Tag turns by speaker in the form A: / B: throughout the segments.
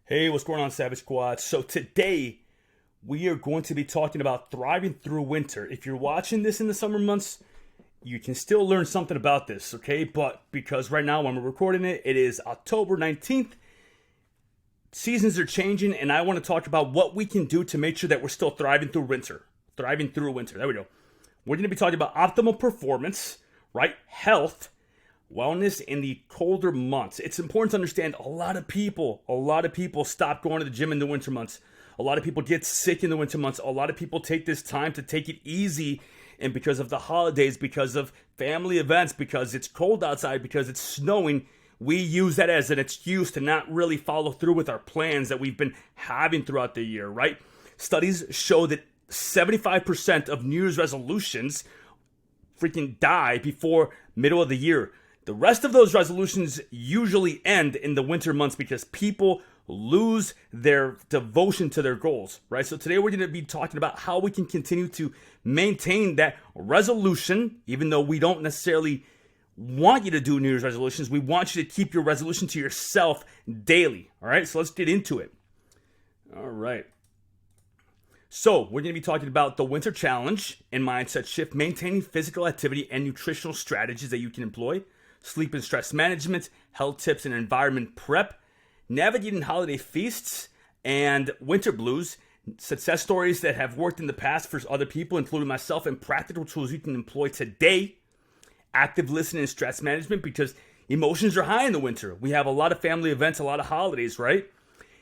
A: Hey, what's going on, Savage Squad? So today we are going to be talking about thriving through winter. If you're watching this in the summer months, you can still learn something about this, okay? But because right now when we're recording it, it is October 19th. Seasons are changing, and I want to talk about what we can do to make sure that we're still thriving through winter. Thriving through winter. There we go. We're going to be talking about optimal performance, right? Health, wellness in the colder months. It's important to understand a lot of people stop going to the gym in the winter months. A lot of people get sick in the winter months. A lot of people take this time to take it easy, and because of the holidays, because of family events, because it's cold outside, because it's snowing, we use that as an excuse to not really follow through with our plans that we've been having throughout the year, right? Studies show that 75% of New Year's resolutions freaking die before middle of the year. The rest of those resolutions usually end in the winter months because people lose their devotion to their goals, right? So today we're going to be talking about how we can continue to maintain that resolution, even though we don't necessarily want you to do New Year's resolutions. We want you to keep your resolution to yourself daily, all right? So let's get into it. All right. So we're going to be talking about the winter challenge and mindset shift, maintaining physical activity and nutritional strategies that you can employ, sleep and stress management, health tips and environment prep, navigating holiday feasts and winter blues, success stories that have worked in the past for other people, including myself, and practical tools you can employ today, active listening and stress management, because emotions are high in the winter. We have a lot of family events, a lot of holidays, right?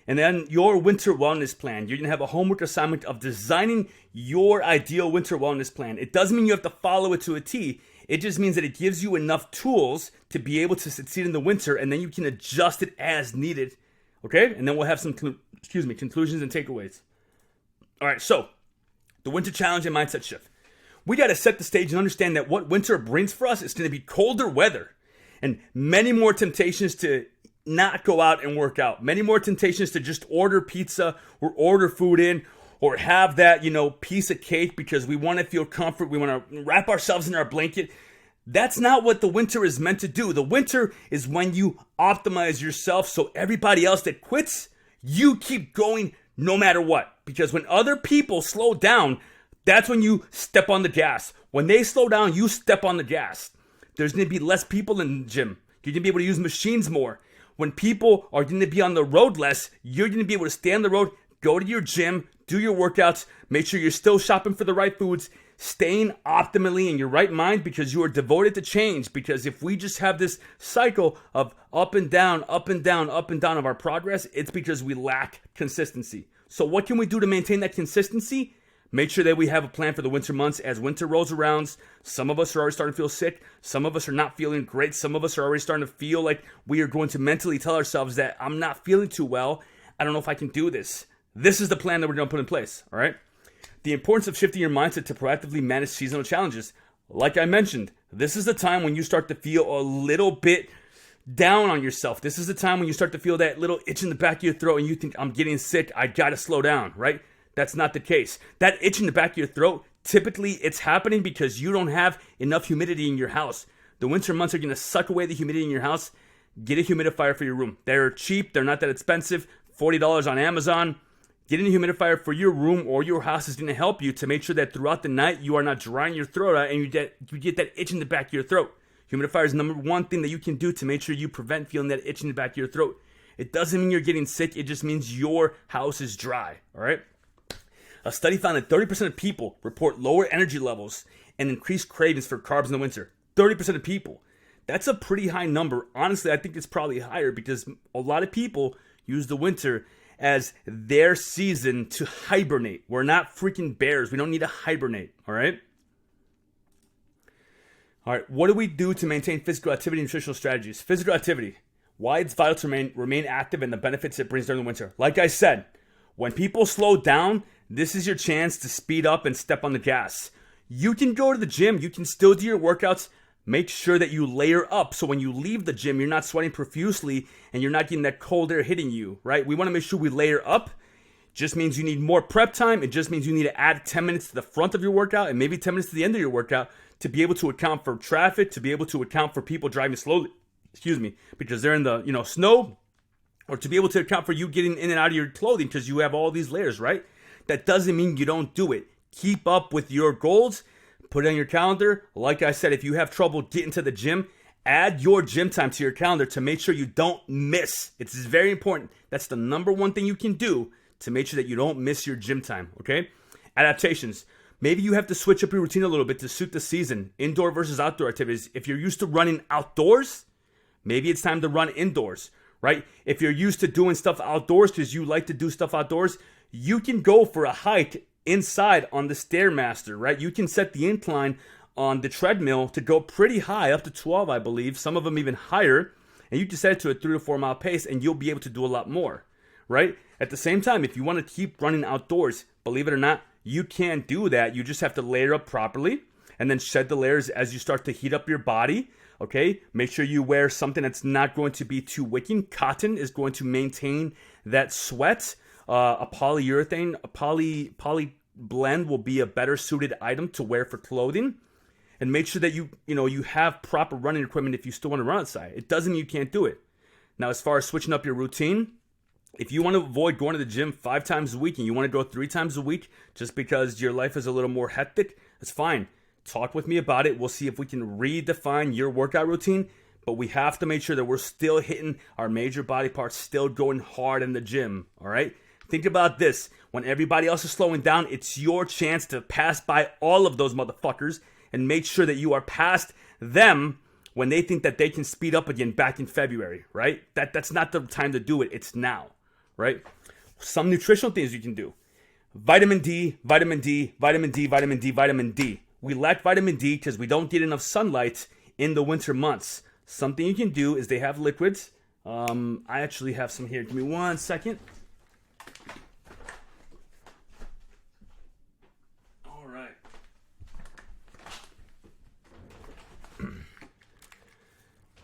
A: And then your winter wellness plan. You're going to have a homework assignment of designing your ideal winter wellness plan. It doesn't mean you have to follow it to a T. It just means that it gives you enough tools to be able to succeed in the winter, and then you can adjust it as needed. Okay? And then we'll have some conclusions and takeaways. All right, so the winter challenge and mindset shift. We got to set the stage and understand that what winter brings for us is going to be colder weather and many more temptations to not go out and work out. Many more temptations to just order pizza or order food in or have that, piece of cake because we want to feel comfort. We want to wrap ourselves in our blanket. That's not what the winter is meant to do. The winter is when you optimize yourself so everybody else that quits, you keep going no matter what. Because when other people slow down, that's when you step on the gas. When they slow down, you step on the gas. There's going to be less people in the gym. You're going to be able to use machines more. When people are going to be on the road less, you're going to be able to stay on the road, go to your gym, do your workouts, make sure you're still shopping for the right foods, staying optimally in your right mind because you are devoted to change. Because if we just have this cycle of up and down, up and down, up and down of our progress, it's because we lack consistency. So what can we do to maintain that consistency? Make sure that we have a plan for the winter months. As winter rolls around, some of us are already starting to feel sick. Some of us are not feeling great. Some of us are already starting to feel like we are going to mentally tell ourselves that I'm not feeling too well. I don't know if I can do this. This is the plan that we're going to put in place, all right? The importance of shifting your mindset to proactively manage seasonal challenges. Like I mentioned, this is the time when you start to feel a little bit down on yourself. This is the time when you start to feel that little itch in the back of your throat and you think, I'm getting sick. I got to slow down, right? That's not the case. That itch in the back of your throat, typically it's happening because you don't have enough humidity in your house. The winter months are going to suck away the humidity in your house. Get a humidifier for your room. They're cheap. They're not that expensive. $40 on Amazon. Getting a humidifier for your room or your house is going to help you to make sure that throughout the night you are not drying your throat out and you get that itch in the back of your throat. Humidifier is number one thing that you can do to make sure you prevent feeling that itch in the back of your throat. It doesn't mean you're getting sick. It just means your house is dry. All right? A study found that 30% of people report lower energy levels and increased cravings for carbs in the winter. 30% of people. That's a pretty high number. Honestly, I think it's probably higher because a lot of people use the winter as their season to hibernate. We're not freaking bears. We don't need to hibernate, all right? All right, what do we do to maintain physical activity and nutritional strategies? Physical activity. Why it's vital to remain active and the benefits it brings during the winter. Like I said, when people slow down, this is your chance to speed up and step on the gas. You can go to the gym. You can still do your workouts. Make sure that you layer up so when you leave the gym, you're not sweating profusely and you're not getting that cold air hitting you, right? We want to make sure we layer up. Just means you need more prep time. It just means you need to add 10 minutes to the front of your workout and maybe 10 minutes to the end of your workout to be able to account for traffic, to be able to account for people driving slowly, because they're in the, snow or to be able to account for you getting in and out of your clothing because you have all these layers, right? That doesn't mean you don't do it. Keep up with your goals. Put it on your calendar. Like I said, if you have trouble getting to the gym, add your gym time to your calendar to make sure you don't miss. It's very important. That's the number one thing you can do to make sure that you don't miss your gym time, okay? Adaptations. Maybe you have to switch up your routine a little bit to suit the season. Indoor versus outdoor activities. If you're used to running outdoors, maybe it's time to run indoors, right? If you're used to doing stuff outdoors because you like to do stuff outdoors, you can go for a hike inside on the Stairmaster, right? You can set the incline on the treadmill to go pretty high, up to 12, I believe. Some of them even higher. And you can set it to a 3 to 4 mile pace and you'll be able to do a lot more, right? At the same time, if you want to keep running outdoors, believe it or not, you can do that. You just have to layer up properly and then shed the layers as you start to heat up your body, okay? Make sure you wear something that's not going to be too wicking. Cotton is going to maintain that sweat. A polyurethane, a poly blend will be a better suited item to wear for clothing. And make sure that you have proper running equipment if you still want to run outside. It doesn't mean you can't do it. Now, as far as switching up your routine, if you want to avoid going to the gym 5 times a week and you want to go 3 times a week just because your life is a little more hectic, that's fine. Talk with me about it. We'll see if we can redefine your workout routine. But we have to make sure that we're still hitting our major body parts, still going hard in the gym, all right? Think about this. When everybody else is slowing down, it's your chance to pass by all of those motherfuckers and make sure that you are past them when they think that they can speed up again back in February, right? That's not the time to do it. It's now, right? Some nutritional things you can do. Vitamin D, vitamin D, vitamin D, vitamin D, vitamin D. We lack vitamin D because we don't get enough sunlight in the winter months. Something you can do is they have liquids. I actually have some here. Give me 1 second.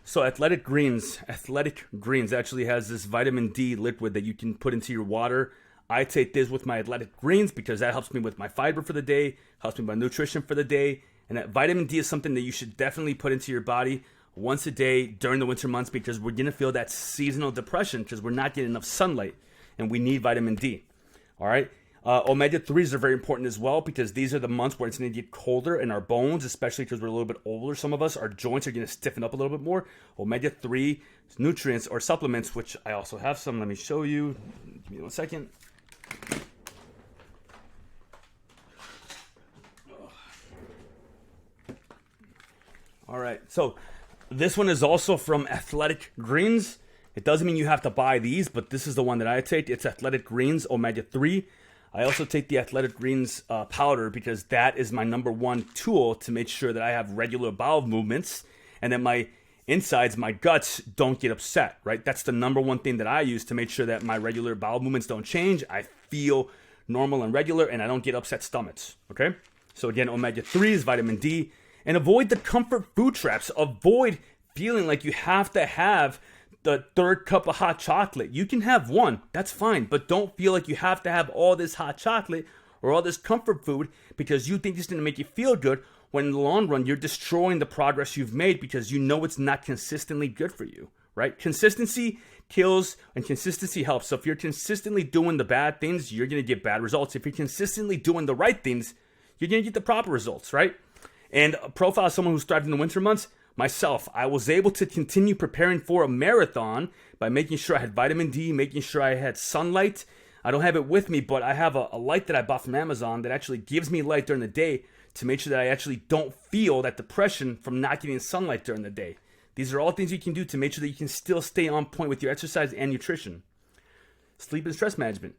A: So Athletic Greens actually has this vitamin D liquid that you can put into your water. I take this with my Athletic Greens because that helps me with my fiber for the day, helps me with my nutrition for the day. And that vitamin D is something that you should definitely put into your body once a day during the winter months because we're going to feel that seasonal depression because we're not getting enough sunlight and we need vitamin D. All right. Omega-3s are very important as well because these are the months where it's going to get colder in our bones, especially because we're a little bit older. Some of us, our joints are going to stiffen up a little bit more. Omega-3 nutrients or supplements, which I also have some. Let me show you. Give me 1 second. All right. So this one is also from Athletic Greens. It doesn't mean you have to buy these, but this is the one that I take. It's Athletic Greens Omega-3. I also take the Athletic Greens powder because that is my number one tool to make sure that I have regular bowel movements and that my insides, my guts don't get upset, right? That's the number one thing that I use to make sure that my regular bowel movements don't change. I feel normal and regular and I don't get upset stomachs, okay? So again, omega-3s, vitamin D, and avoid the comfort food traps. Avoid feeling like you have to have the third cup of hot chocolate. You can have one, that's fine, but don't feel like you have to have all this hot chocolate or all this comfort food because you think it's going to make you feel good when in the long run you're destroying the progress you've made because you know it's not consistently good for you, right? Consistency kills and consistency helps. So if you're consistently doing the bad things, you're going to get bad results. If you're consistently doing the right things, you're going to get the proper results, right? And a profile of someone who's thrived in the winter months, myself, I was able to continue preparing for a marathon by making sure I had vitamin D, making sure I had sunlight. I don't have it with me, but I have a light that I bought from Amazon that actually gives me light during the day to make sure that I actually don't feel that depression from not getting sunlight during the day. These are all things you can do to make sure that you can still stay on point with your exercise and nutrition. Sleep and stress management.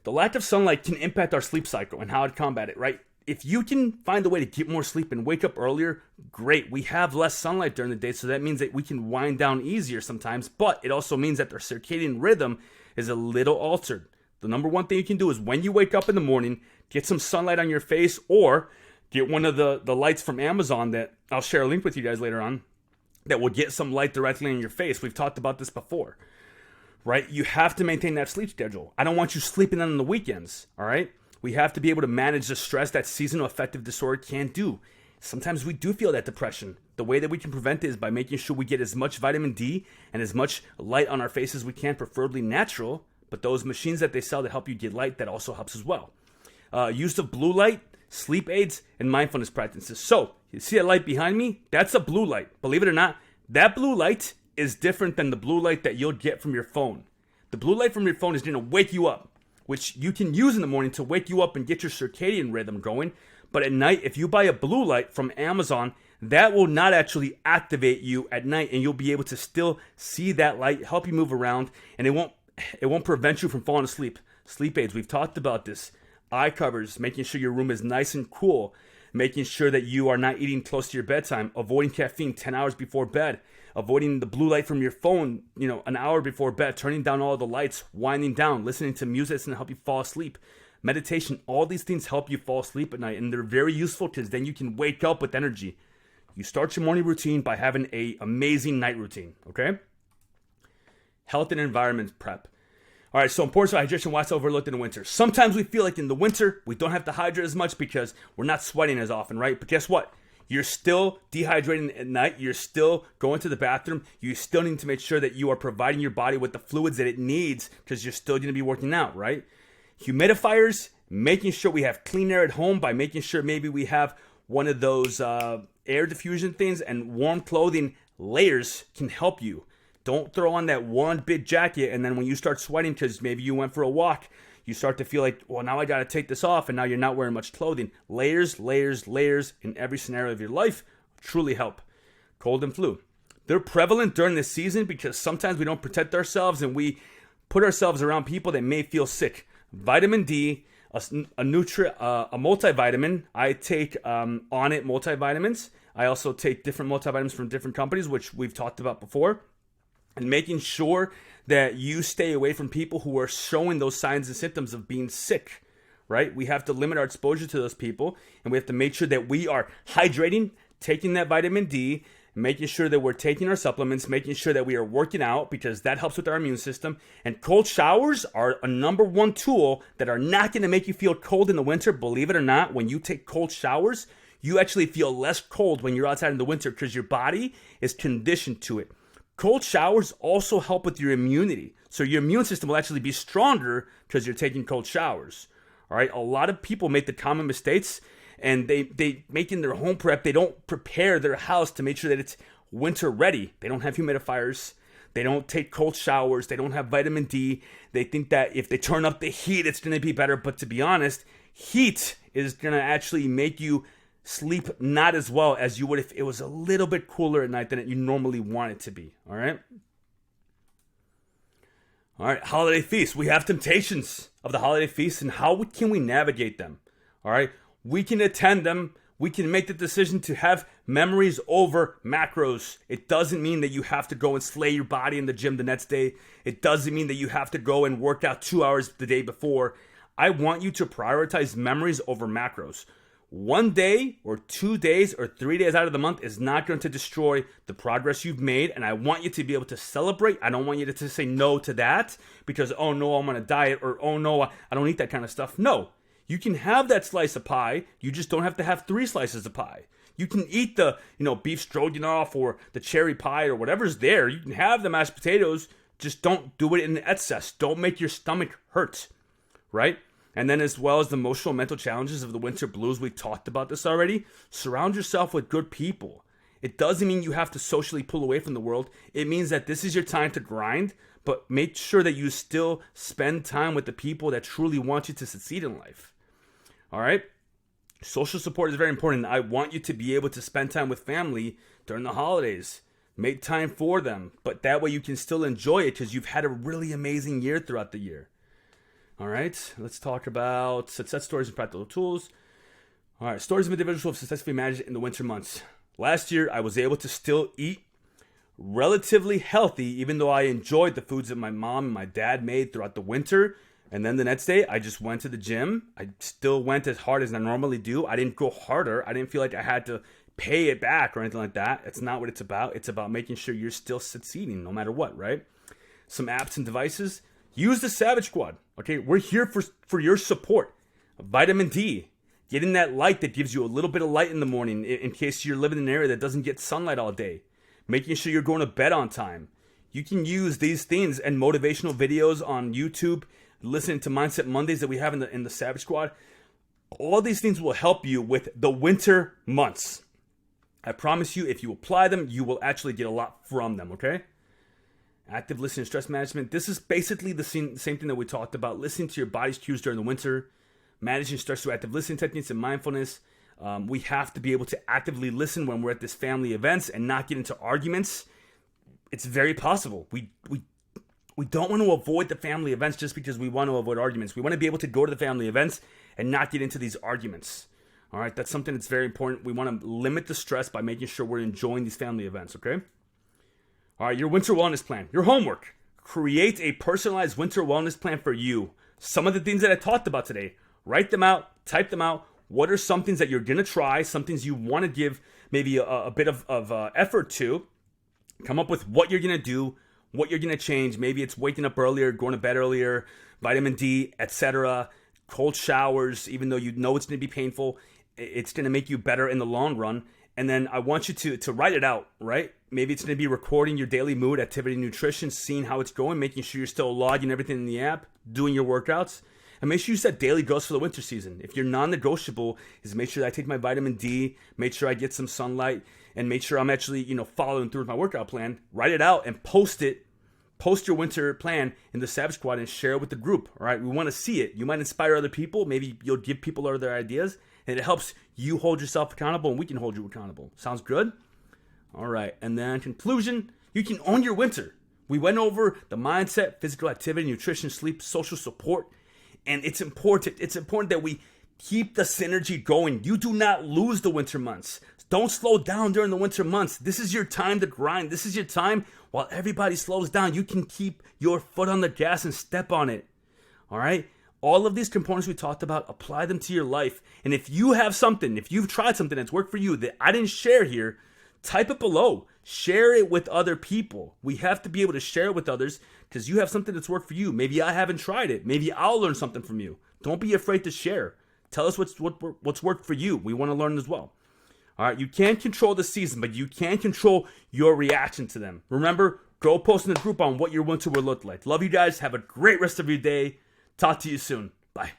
A: The lack of sunlight can impact our sleep cycle and how to combat it, right? If you can find a way to get more sleep and wake up earlier, great. We have less sunlight during the day, so that means that we can wind down easier sometimes, but it also means that their circadian rhythm is a little altered. The number one thing you can do is when you wake up in the morning, get some sunlight on your face or get one of the lights from Amazon that I'll share a link with you guys later on that will get some light directly in your face. We've talked about this before, right? You have to maintain that sleep schedule. I don't want you sleeping on the weekends, all right? We have to be able to manage the stress that seasonal affective disorder can do. sometimes we do feel that depression. The way that we can prevent it is by making sure we get as much vitamin D and as much light on our face as we can, preferably natural. But those machines that they sell to help you get light, that also helps as well. Use of blue light, sleep aids, and mindfulness practices. So, you see that light behind me? That's a blue light. Believe it or not, that blue light is different than the blue light that you'll get from your phone. The blue light from your phone is going to wake you up, which you can use in the morning to wake you up and get your circadian rhythm going. But at night, if you buy a blue light from Amazon, that will not actually activate you at night, and you'll be able to still see that light, help you move around, and it won't prevent you from falling asleep. Sleep aids, we've talked about this. Eye covers, making sure your room is nice and cool, making sure that you are not eating close to your bedtime, avoiding caffeine 10 hours before bed, avoiding the blue light from your phone, an hour before bed, turning down all the lights, winding down, listening to music that's going to help you fall asleep. Meditation, all these things help you fall asleep at night, and they're very useful because then you can wake up with energy. You start your morning routine by having an amazing night routine, okay? Health and environment prep. All right, so importance of hydration, why it's overlooked in the winter. Sometimes we feel like in the winter, we don't have to hydrate as much because we're not sweating as often, right? But guess what? You're still dehydrating at night. You're still going to the bathroom. You still need to make sure that you are providing your body with the fluids that it needs because you're still going to be working out, right? Humidifiers, making sure we have clean air at home by making sure maybe we have one of those air diffusion things, and warm clothing layers can help you. Don't throw on that one big jacket, and then when you start sweating because maybe you went for a walk, you start to feel like, well, now I got to take this off, and now you're not wearing much clothing. Layers, layers, layers in every scenario of your life truly help. Cold and flu. They're prevalent during this season because sometimes we don't protect ourselves and we put ourselves around people that may feel sick. Vitamin D, a multivitamin. I take Onnit multivitamins. I also take different multivitamins from different companies, which we've talked about before. And making sure that you stay away from people who are showing those signs and symptoms of being sick, right? We have to limit our exposure to those people, and we have to make sure that we are hydrating, taking that vitamin D, making sure that we're taking our supplements, making sure that we are working out because that helps with our immune system. And cold showers are a number one tool that are not going to make you feel cold in the winter. Believe it or not, when you take cold showers, you actually feel less cold when you're outside in the winter because your body is conditioned to it. Cold showers also help with your immunity. So your immune system will actually be stronger because you're taking cold showers. All right. A lot of people make the common mistakes and they make in their home prep. They don't prepare their house to make sure that it's winter ready. They don't have humidifiers. They don't take cold showers. They don't have vitamin D. They think that if they turn up the heat, it's going to be better. But to be honest, heat is going to actually make you sleep not as well as you would if it was a little bit cooler at night than you normally want it to be. All right. Holiday feasts. We have temptations of the holiday feasts, and how can we navigate them? All right. We can attend them. We can make the decision to have memories over macros. It doesn't mean that you have to go and slay your body in the gym the next day. It doesn't mean that you have to go and work out 2 hours the day before. I want you to prioritize memories over macros. 1 day or 2 days or 3 days out of the month is not going to destroy the progress you've made. And I want you to be able to celebrate. I don't want you to say no to that because, oh no, I'm on a diet, or oh no, I don't eat that kind of stuff. No, you can have that slice of pie. You just don't have to have 3 slices of pie. You can eat the, beef stroganoff or the cherry pie or whatever's there. You can have the mashed potatoes. Just don't do it in excess. Don't make your stomach hurt, right? And then as well as the emotional and mental challenges of the winter blues, we talked about this already. Surround yourself with good people. It doesn't mean you have to socially pull away from the world. It means that this is your time to grind, but make sure that you still spend time with the people that truly want you to succeed in life. All right? Social support is very important. I want you to be able to spend time with family during the holidays. Make time for them, but that way you can still enjoy it because you've had a really amazing year throughout the year. All right, let's talk about success stories and practical tools. All right, stories of individuals who have successfully managed in the winter months. Last year, I was able to still eat relatively healthy, even though I enjoyed the foods that my mom and my dad made throughout the winter. And then the next day, I just went to the gym. I still went as hard as I normally do. I didn't go harder. I didn't feel like I had to pay it back or anything like that. It's not what it's about. It's about making sure you're still succeeding no matter what, right? Some apps and devices. Use the Savage Squad. Okay, we're here for your support. Vitamin D. Getting that light that gives you a little bit of light in the morning in case you're living in an area that doesn't get sunlight all day. Making sure you're going to bed on time. You can use these things and motivational videos on YouTube, listening to Mindset Mondays that we have in the Savage Squad. All these things will help you with the winter months. I promise you, if you apply them, you will actually get a lot from them, okay? Active listening and stress management. This is basically the same thing that we talked about. Listening to your body's cues during the winter. Managing stress through active listening techniques and mindfulness. We have to be able to actively listen when we're at this family events and not get into arguments. It's very possible. We don't want to avoid the family events just because we want to avoid arguments. We want to be able to go to the family events and not get into these arguments. All right, that's something that's very important. We want to limit the stress by making sure we're enjoying these family events, okay? All right, your winter wellness plan, your homework. Create a personalized winter wellness plan for you. Some of the things that I talked about today, write them out, type them out. What are some things that you're going to try, some things you want to give maybe a bit of effort to? Come up with what you're going to do, what you're going to change. Maybe it's waking up earlier, going to bed earlier, vitamin D, etc. Cold showers, even though you know it's going to be painful. It's going to make you better in the long run. And then I want you to write it out, right? Maybe it's going to be recording your daily mood, activity, nutrition, seeing how it's going, making sure you're still logging everything in the app, doing your workouts. And make sure you set daily goals for the winter season. If your non-negotiable is make sure that I take my vitamin D, make sure I get some sunlight, and make sure I'm actually, following through with my workout plan, write it out and post it. Post your winter plan in the Savage Squad and share it with the group, all right? We want to see it. You might inspire other people. Maybe you'll give people other ideas, and it helps you hold yourself accountable, and we can hold you accountable. Sounds good? All right, and then conclusion, you can own your winter. We went over the mindset, physical activity, nutrition, sleep, social support, and it's important. It's important that we keep the synergy going. You do not lose the winter months. Don't slow down during the winter months. This is your time to grind. This is your time while everybody slows down. You can keep your foot on the gas and step on it. All right? All of these components we talked about, apply them to your life. And if you have something, if you've tried something that's worked for you that I didn't share here, type it below. Share it with other people. We have to be able to share it with others because you have something that's worked for you. Maybe I haven't tried it. Maybe I'll learn something from you. Don't be afraid to share. Tell us what's worked for you. We want to learn as well. All right, you can't control the season, but you can control your reaction to them. Remember, go post in the group on what your winter will look like. Love you guys. Have a great rest of your day. Talk to you soon. Bye.